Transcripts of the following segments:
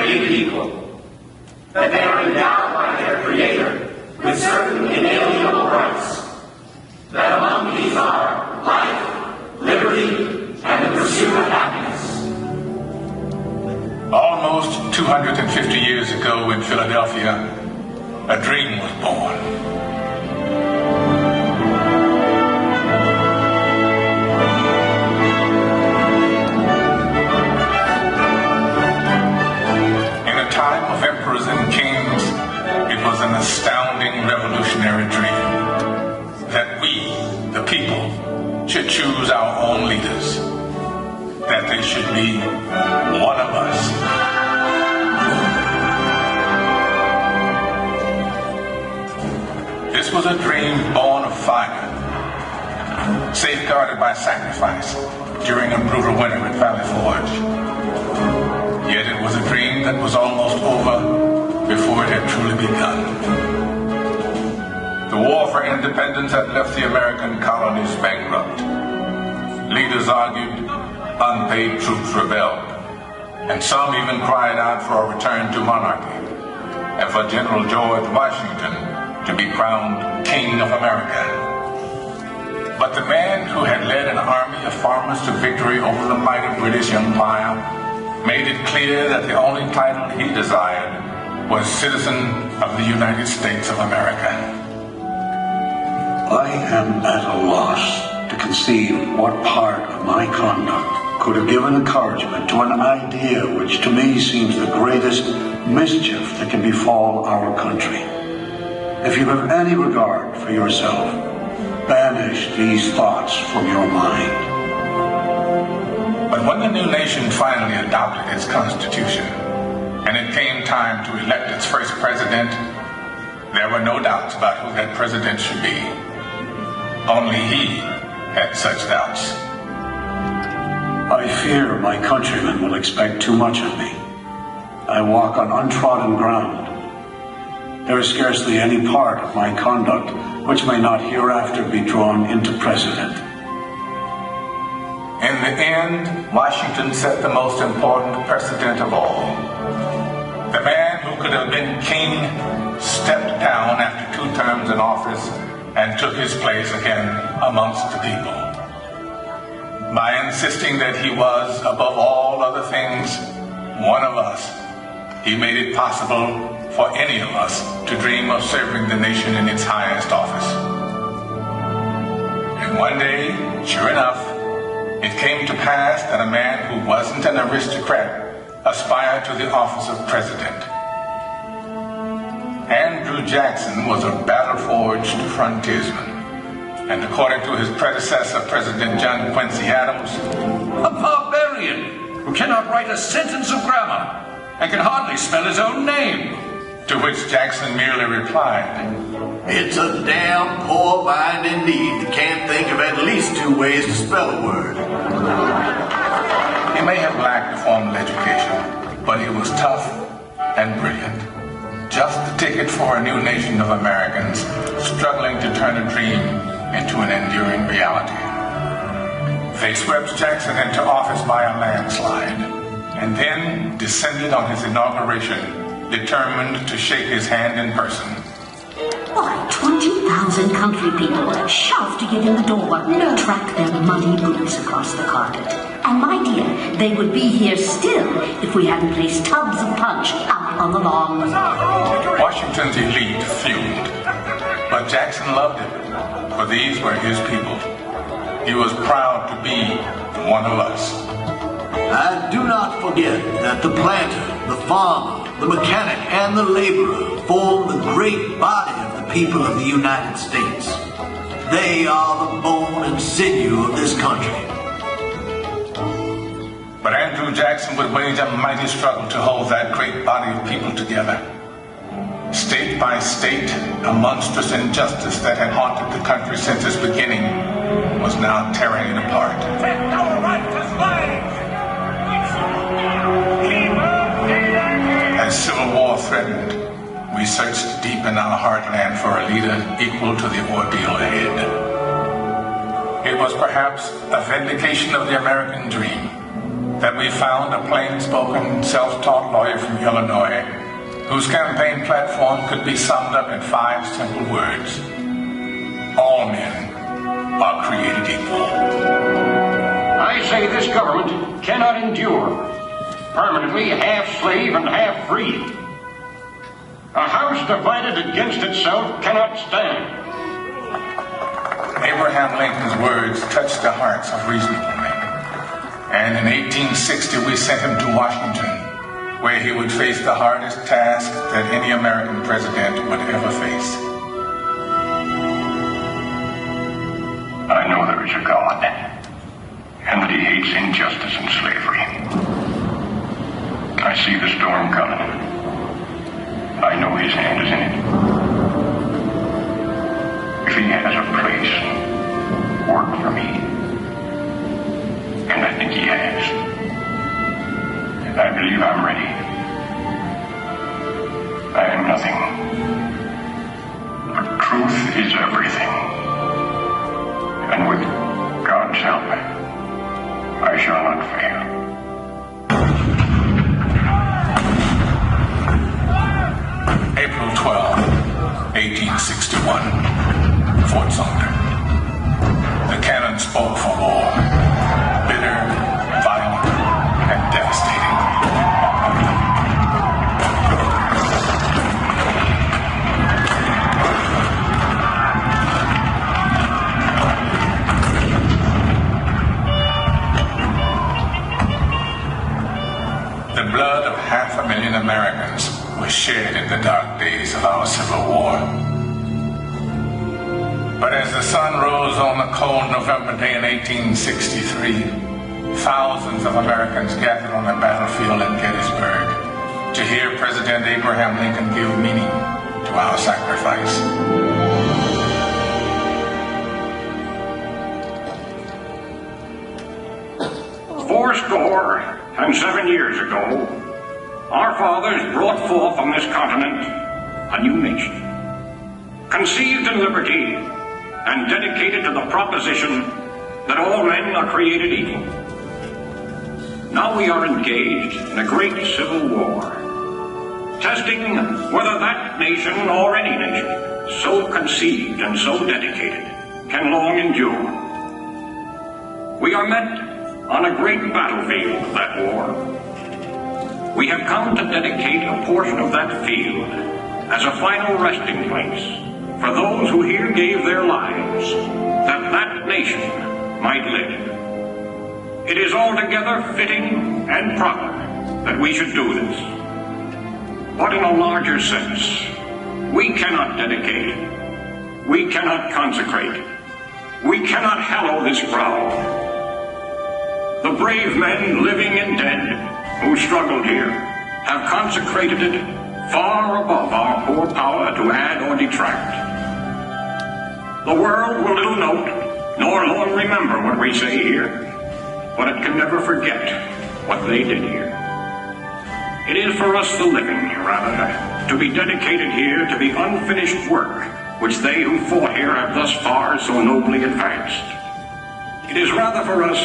free people, that they are endowed by their Creator with certain inalienable rights, that among these are life, liberty, and the pursuit of happiness. Almost 250 years ago in Philadelphia, a dream was born. Of emperors and kings, it was an astounding revolutionary dream that we, the people, should choose our own leaders, that they should be one of us. This was a dream born of fire, safeguarded by sacrifice during a brutal winter at Valley Forge. Yet it was a dream that was almost over before it had truly begun. The war for independence had left the American colonies bankrupt. Leaders argued, unpaid troops rebelled, and some even cried out for a return to monarchy, and for General George Washington to be crowned King of America. But the man who had led an army of farmers to victory over the mighty British Empire made it clear that the only title he desired was citizen of the United States of America. I am at a loss to conceive what part of my conduct could have given encouragement to an idea which to me seems the greatest mischief that can befall our country. If you have any regard for yourself, banish these thoughts from your mind. But when the new nation finally adopted its constitution, and it came time to elect its first president, there were no doubts about who that president should be. Only he had such doubts. I fear my countrymen will expect too much of me. I walk on untrodden ground. There is scarcely any part of my conduct which may not hereafter be drawn into precedent. In the end, Washington set the most important precedent of all. The man who could have been king stepped down after 2 terms in office and took his place again amongst the people. By insisting that he was, above all other things, one of us, he made it possible for any of us to dream of serving the nation in its highest office. And one day, sure enough, it came to pass that a man who wasn't an aristocrat aspired to the office of president. Andrew Jackson was a battle-forged frontiersman, and according to his predecessor, President John Quincy Adams, a barbarian who cannot write a sentence of grammar and can hardly spell his own name. To which Jackson merely replied, "It's a damn poor mind indeed that can't think of at least 2 ways to spell a word." He may have lacked a formal education, but he was tough and brilliant. Just the ticket for a new nation of Americans struggling to turn a dream into an enduring reality. They swept Jackson into office by a landslide, and then descended on his inauguration, determined to shake his hand in person. Why, 20,000 country people shoved to get in the door, track their muddy boots across the carpet. And my dear, they would be here still if we hadn't placed tubs of punch out on the lawn. Washington's elite fumed, but Jackson loved it, for these were his people. He was proud to be one of us. And do not forget that the planter, the farmer, the mechanic, and the laborer form the great body of the people of the United States. They are the bone and sinew of this country. But Andrew Jackson would wage a mighty struggle to hold that great body of people together. State by state, a monstrous injustice that had haunted the country since its beginning was now tearing it apart. Take our right to slaves! As civil war threatened, we searched deep in our heartland for a leader equal to the ordeal ahead. It was perhaps a vindication of the American dream that we found a plain-spoken, self-taught lawyer from Illinois whose campaign platform could be summed up in 5 simple words. All men are created equal. I say this government cannot endure permanently half slave and half free. A house divided against itself cannot stand. Abraham Lincoln's words touched the hearts of reasonable men. And in 1860, we sent him to Washington, where he would face the hardest task that any American president would ever face. I know there is a God, and that he hates injustice and slavery. I see the storm coming. I know his hand is in it. If he has a place, work for me. And I think he has. I believe I'm ready. I am nothing. But truth is everything. And with God's help, I shall not fail. April 12, 1861, Fort Sumter. The cannon spoke for war, bitter, violent, and devastating. The blood of 500,000 Americans was shed in the dark days of our Civil War. But as the sun rose on a cold November day in 1863, thousands of Americans gathered on the battlefield at Gettysburg to hear President Abraham Lincoln give meaning to our sacrifice. Fourscore and 7 years ago, our fathers brought forth on this continent a new nation, conceived in liberty and dedicated to the proposition that all men are created equal. Now we are engaged in a great civil war, testing whether that nation or any nation so conceived and so dedicated can long endure. We are met on a great battlefield of that war. We have come to dedicate a portion of that field as a final resting place for those who here gave their lives that that nation might live. It is altogether fitting and proper that we should do this. But in a larger sense, we cannot dedicate, we cannot consecrate, we cannot hallow this ground. The brave men, living and dead, who struggled here, have consecrated it far above our poor power to add or detract. The world will little note, nor long remember what we say here, but it can never forget what they did here. It is for us the living, rather, to be dedicated here to the unfinished work which they who fought here have thus far so nobly advanced. It is rather for us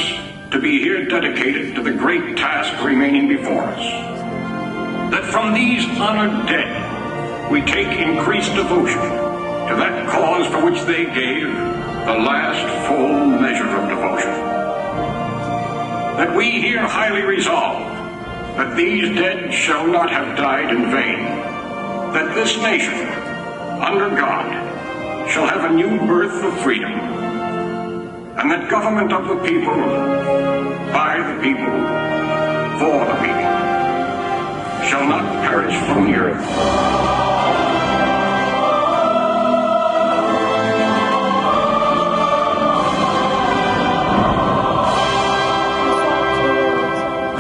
to be here dedicated to the great task remaining before us, that from these honored dead we take increased devotion to that cause for which they gave the last full measure of devotion. That we here highly resolve that these dead shall not have died in vain, that this nation, under God, shall have a new birth of freedom, and that government of the people, by the people, for the people, shall not perish from the earth.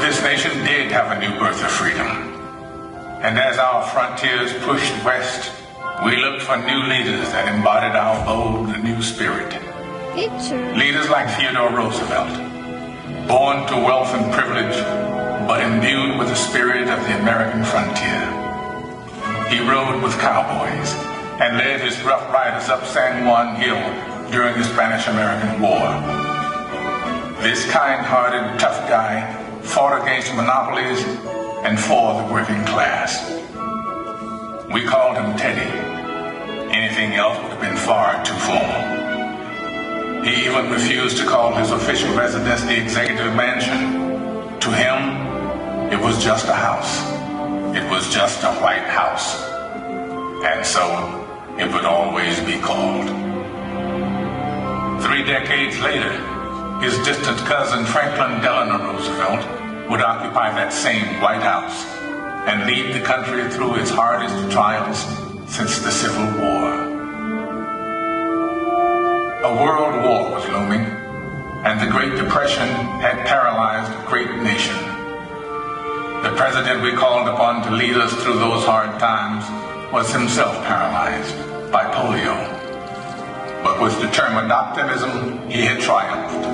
This nation did have a new birth of freedom. And as our frontiers pushed west, we looked for new leaders that embodied our bold new spirit. Leaders like Theodore Roosevelt, born to wealth and privilege, but imbued with the spirit of the American frontier. He rode with cowboys and led his rough riders up San Juan Hill during the Spanish-American War. This kind-hearted, tough guy fought against monopolies, and for the working class. We called him Teddy. Anything else would have been far too formal. He even refused to call his official residence the Executive Mansion. To him, it was just a house. It was just a White House. And so, it would always be called. 3 decades later, his distant cousin Franklin Delano Roosevelt would occupy that same White House and lead the country through its hardest triumphs since the Civil War. A world war was looming, and the Great Depression had paralyzed a great nation. The president we called upon to lead us through those hard times was himself paralyzed by polio. But with determined optimism, he had triumphed.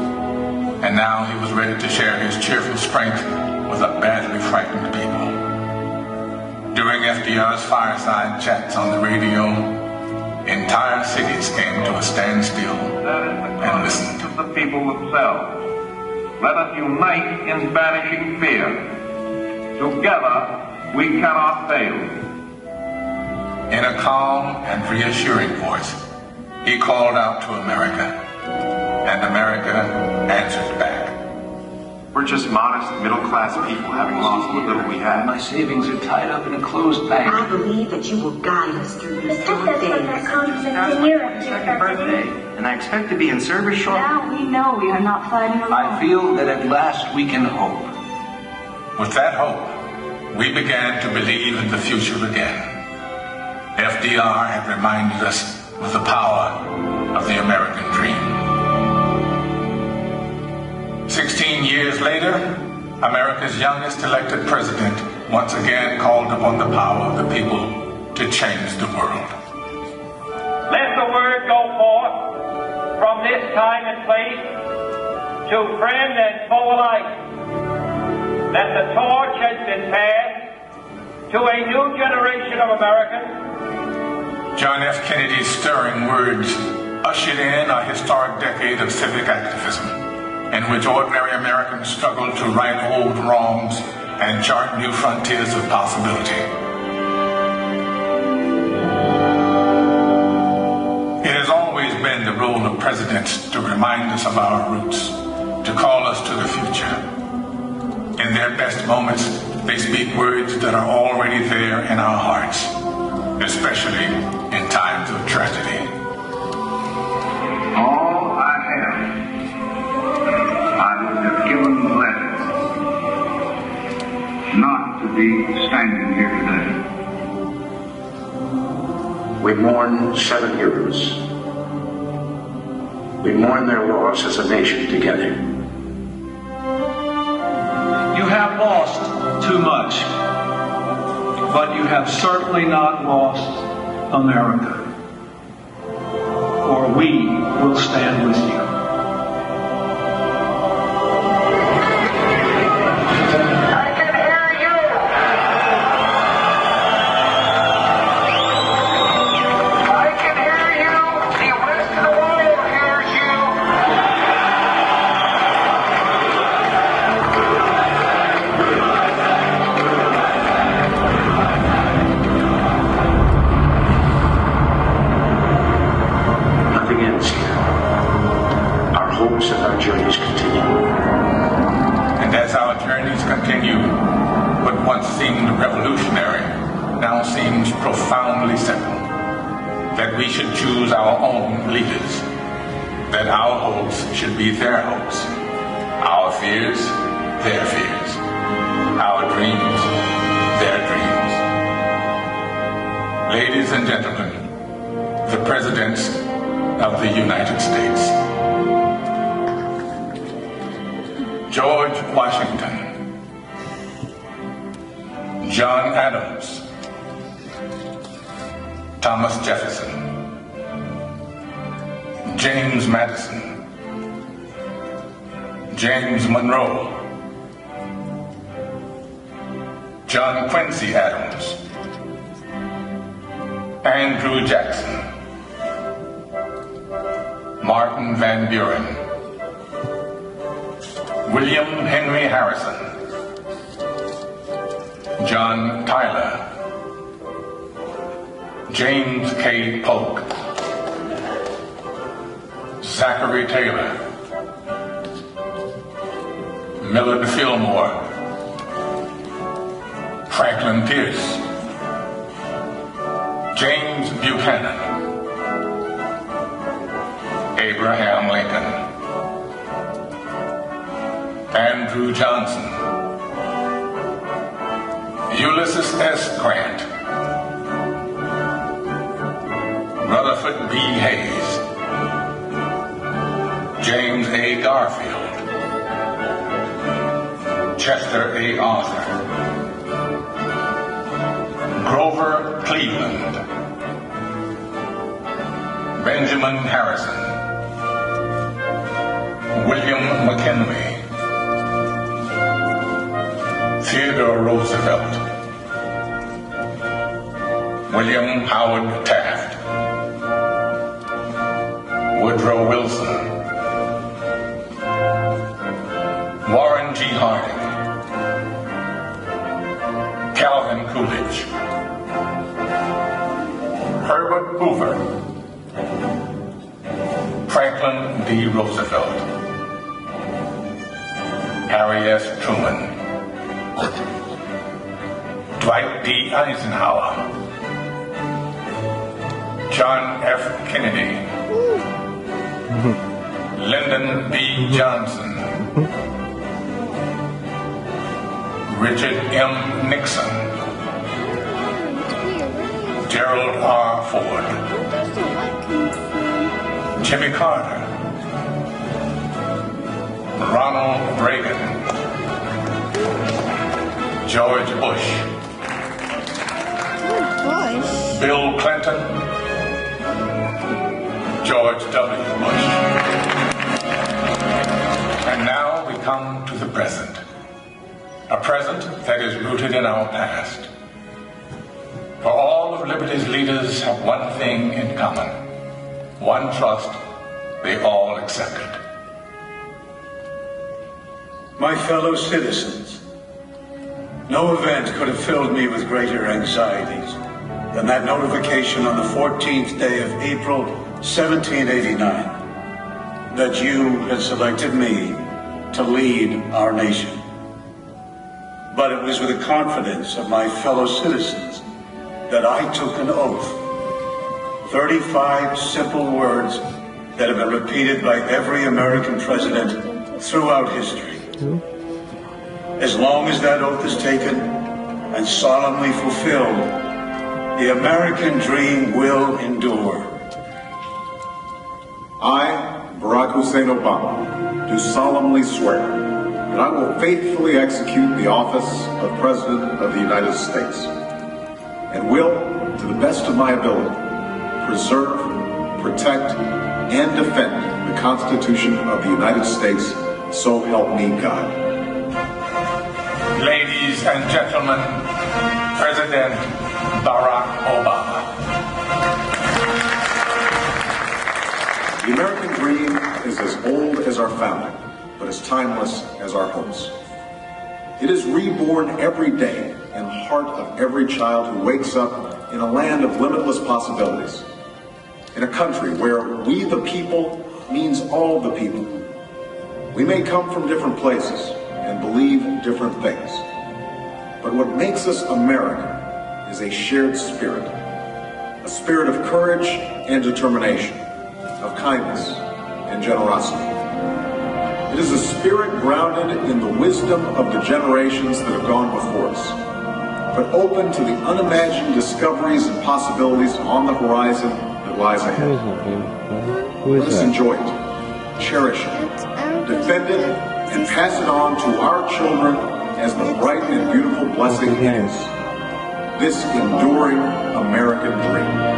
And now he was ready to share his cheerful strength with a badly frightened people. During FDR's fireside chats on the radio, entire cities came to a standstill and listened. Of the people themselves. Let us unite in banishing fear. Together, we cannot fail. In a calm and reassuring voice, he called out to America, and America answered back. We're just modest, middle-class people having lost what little we had. My savings are tied up in a closed bank. I believe that you will guide us through these dark days. And I expect to be in service shortly. Now we know we are not fighting alone. I feel that at last we can hope. With that hope, we began to believe in the future again. FDR had reminded us of the power of the American dream. 16 years later, America's youngest elected president once again called upon the power of the people to change the world. Let the word go forth from this time and place to friend and foe alike that the torch has been passed to a new generation of Americans. John F. Kennedy's stirring words ushered in a historic decade of civic activism, in which ordinary Americans struggled to right old wrongs and chart new frontiers of possibility. It has always been the role of presidents to remind us of our roots, to call us to the future. In their best moments, they speak words that are already there in our hearts, especially in times of tragedy. All I have, I would have given gladly not to be standing here today. We mourn 7 heroes. We mourn their loss as a nation together. You have lost too much, but you have certainly not lost America. For we will stand with you. Profoundly simple, that we should choose our own leaders, that our hopes should be their hopes, our fears, their fears, our dreams, their dreams. Ladies and gentlemen, the Presidents of the United States. George Washington, John Adams, Thomas Jefferson, James Madison, James Monroe, John Quincy Adams, Andrew Jackson, Martin Van Buren, William Henry Harrison, John Tyler, James K. Polk, Zachary Taylor, Millard Fillmore, Franklin Pierce, James Buchanan, Abraham Lincoln, Andrew Johnson, Ulysses S. Grant, Rutherford B. Hayes, James A. Garfield, Chester A. Arthur, Grover Cleveland, Benjamin Harrison, William McKinley, Theodore Roosevelt, William Howard Taft, Woodrow Wilson, Warren G. Harding, Calvin Coolidge, Herbert Hoover, Franklin D. Roosevelt, Harry S. Truman, Dwight D. Eisenhower, John F. Kennedy, Lyndon B. Johnson, Richard M. Nixon, Gerald R. Ford, Jimmy Carter, Ronald Reagan, George Bush, Bill Clinton, George W. Bush. And now we come to the present. A present that is rooted in our past. For all of liberty's leaders have one thing in common. One trust they all accepted. My fellow citizens, no event could have filled me with greater anxieties than that notification on the 14th day of April, 1789, that you had selected me to lead our nation. But it was with the confidence of my fellow citizens that I took an oath. 35 simple words that have been repeated by every American president throughout history. As long as that oath is taken and solemnly fulfilled, the American dream will endure. I, Barack Hussein Obama, do solemnly swear that I will faithfully execute the office of President of the United States and will, to the best of my ability, preserve, protect, and defend the Constitution of the United States, so help me God. Ladies and gentlemen, President Barack Obama. The American dream is as old as our founding, but as timeless as our hopes. It is reborn every day in the heart of every child who wakes up in a land of limitless possibilities, in a country where we the people means all the people. We may come from different places and believe different things, but what makes us American is a shared spirit, a spirit of courage and determination, of kindness and generosity. It is a spirit grounded in the wisdom of the generations that have gone before us, but open to the unimagined discoveries and possibilities on the horizon that lies ahead. Let us enjoy it, cherish it, defend it, and pass it on to our children as the bright and beautiful blessing it is. This enduring American dream.